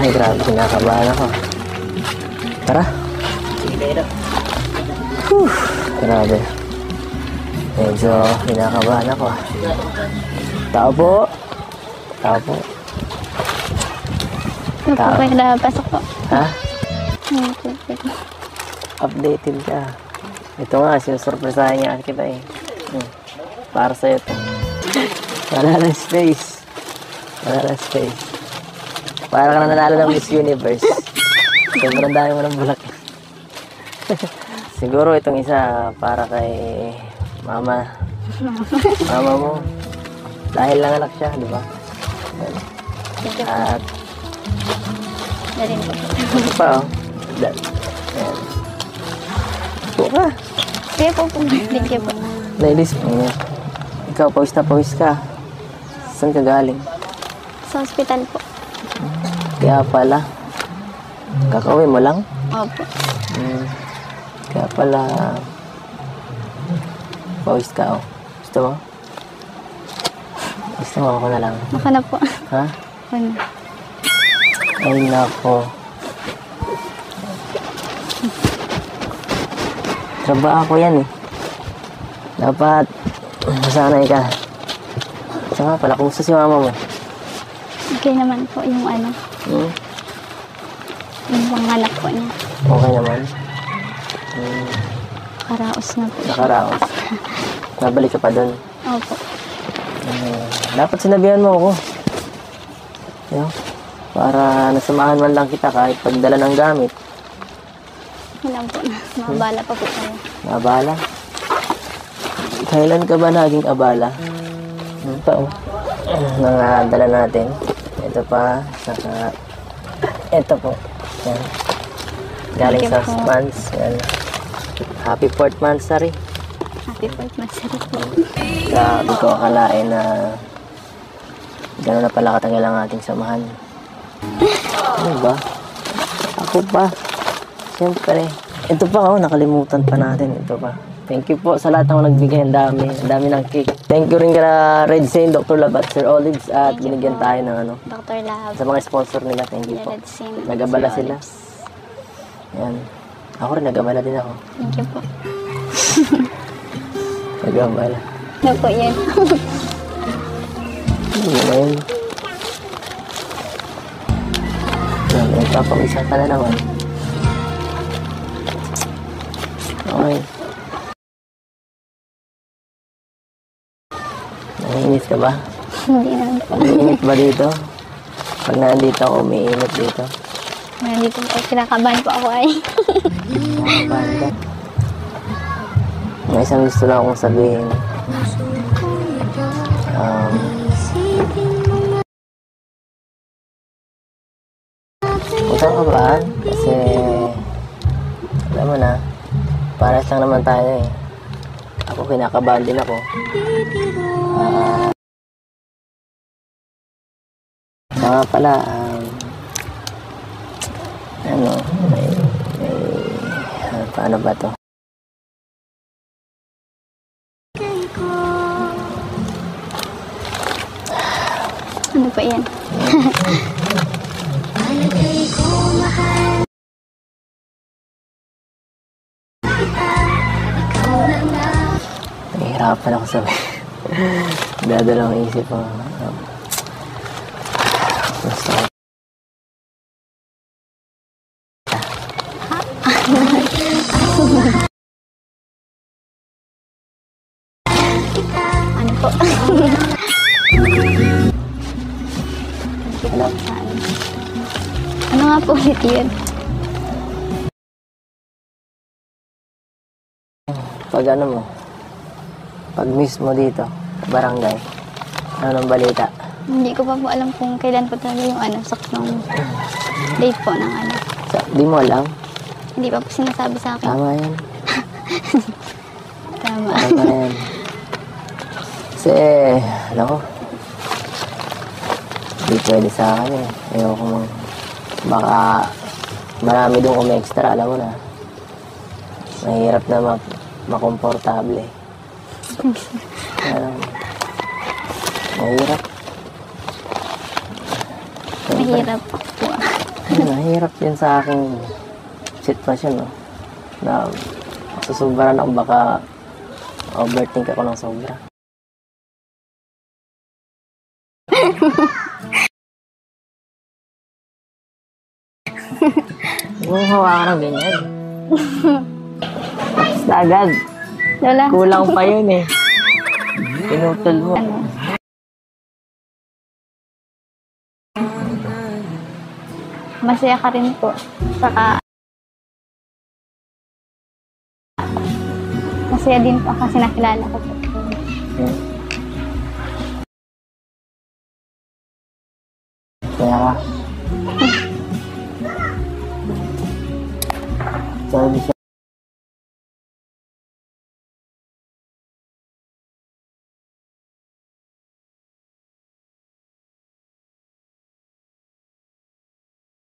Ay, grabe, kinakabahan ako. Tara. Grabe. Medyo kinakabahan ako. Tao po. Tao po. Ano po kayo napasok po? Ha? Updated ka. Ito nga, sinusurpresahin nga kita eh. Para sa'yo ito. Wala ng space. Wala ng space. Para ka na nanalo ng Miss Universe. Sobrang dami mo ng bulak. Siguro itong isa para kay mama. Mama mo. Dahil lang anak siya, di ba? At Darin po. ito pa oh. Ayan. Ito ka. Kaya po po. Thank you po. Ladies, ikaw pawis na pawis ka. Saan ka galing? Sa hospital po. Kaya pala. Kakauwi mo lang? Opo. Kaya pala pawis ka oh. Gusto mo? Gusto mo ako na lang. Ako na po. Ha? Ako na. Ay nako. Trabaho ko yan eh. Dapat masanay ka. Saka pala, kumusta si mama mo? Okay naman po yung ano. Yung panganak po niya. Okay naman. Karaos na po. Nakaraos. Nabalik ka pa doon. Opo. Dapat sinabihan mo ako. Yo, para nasamahan man lang kita kahit pagdala ng gamit. Wala po na. Mabala pa po tayo. Abala? Kailan ka ba naging abala? Ito oh. Nangadala natin. Ito pa. Saka ito po. Yan. Galing sa Spans. Yan. Happy 4th monthsary. Happy 4th monthsary po. Grabe ko akalain na gano'n na pala katagal ang ating samahan. Ano ba? Ako pa. Siyempre. Ito pa oh, nakalimutan pa natin. Ito pa. Thank you po sa lahat ng nagbigay. Ang dami. Ang dami ng cake. Thank you rin kala Red Saint, Dr. Lab at Sir Olives. At binigyan tayo ng ano. Dr. Lab. Sa mga sponsor nila. Thank you po. Red Saint. Nagabala sila. Yan. Ako rin, nagabala din ako. Thank you po. Nagabala. Ano po yan? Yun na yun. Yan, nagpapawisan ka na naman. Okay. Naiinit ka ba? Hindi naman po. Umiinit ba dito? Pag nandito ako, umiinit dito. Nandito po. Kinakabahan po ako ay. Kinakabahan ka? May isang gusto lang akong sabihin. Huwag kang kabahan kasi alam mo na, pares lang naman tayo eh. Ako kinakabahan din ako. Saka pala, ano, paano ba to? Ano pa yan? Nahihirapan ako sabi. Dadalawang isip ko. Gusto ko. Ano po? Ano? Ano nga po ulit yun? Pag ano mo, pag miss mo dito, barangay, ano nang balita? Hindi ko pa po alam kung kailan po talaga yung ano, saktong date po ng ano. Di mo alam? Hindi pa po sinasabi sa akin. Tama yan. Tama. Tama yan. Kasi, alam ko, hindi pwede sa akin eh. Ayoko mo. Baka marami doon kung may extra, alam mo na. Mahirap na makomportable. Mahirap. Mahirap po. mahirap yun sa aking sitwasyon, no? Na susubaran ako, baka overthink ako ng sobra. Huwag mong hawakan ng ganyan. Tapos na agad. Wala. Kulang pa yun eh. Pinutol mo. Ano? Masaya ka rin po. Saka, masaya din po kasi nakilala ko po. Hmm. Kaya ka. Sabi siya.